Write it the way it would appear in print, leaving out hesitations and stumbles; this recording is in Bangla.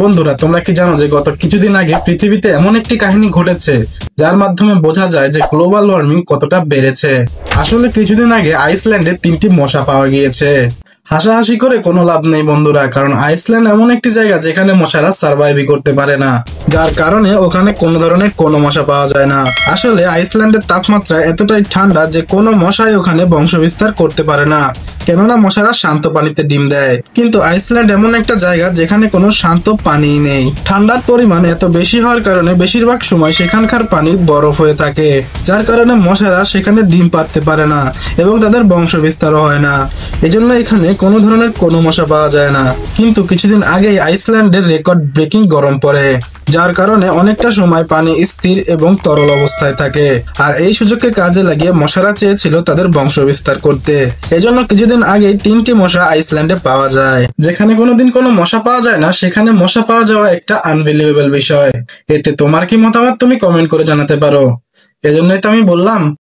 বন্ধুরা, তোমরা কি জানো যে গত কিছুদিন আগে পৃথিবীতে এমন একটি কাহিনী ঘটেছে যার মাধ্যমে বোঝা যায় যে গ্লোবাল ওয়ার্মিং কতটা বেড়েছে। আসলে কিছুদিন আগে আইসল্যান্ডে 3টি মশা পাওয়া গিয়েছে। হাসাহাসি করে কোনো লাভ নেই বন্ধুরা, কারণ আইসল্যান্ড এমন একটি জায়গা যেখানে মশারা সার্ভাইভই করতে পারে না, যার কারণে ওখানে কোনো ধরনের কোনো মশা পাওয়া যায় না। আসলে আইসল্যান্ডের তাপমাত্রা এতটাই ঠান্ডা যে কোনো মশাই ওখানে বংশবিস্তার করতে পারে না, কেননা মশারা শান্ত পানিতে ডিম দেয়। কিন্তু আইসল্যান্ড এমন একটা জায়গা যেখানে কোনো শান্ত পানি নেই। ঠান্ডার পরিমাণ এত বেশি হওয়ার কারণে বেশিরভাগ সময় সেখানকার পানি বরফ হয়ে থাকে, যার কারণে মশারা সেখানে ডিম পাড়তে পারে না এবং তাদের বংশবিস্তারও হয় না। এজন্য এখানে কোনো ধরনের কোনো মশা পাওয়া যায় না। কিন্তু কিছুদিন আগেই আইসল্যান্ডের রেকর্ড ব্রেকিং গরম পড়ে, যার কারণে অনেকটা সময় পানি স্থির এবং তরল অবস্থায় থাকে। আর এই সুযোগকে কাজে লাগিয়ে মশারা চেয়েছিল তাদের বংশবিস্তার করতে। এজন্য কিছুদিন আগেই 3টি মশা আইসল্যান্ডে পাওয়া যায়। যেখানে কোনোদিন কোনো মশা পাওয়া যায় না, সেখানে মশা পাওয়া যাওয়া একটা আনবিলিভেবল বিষয়। এতে তোমার কি মতামত তুমি কমেন্ট করে জানাতে পারো। এজন্যই তো আমি বললাম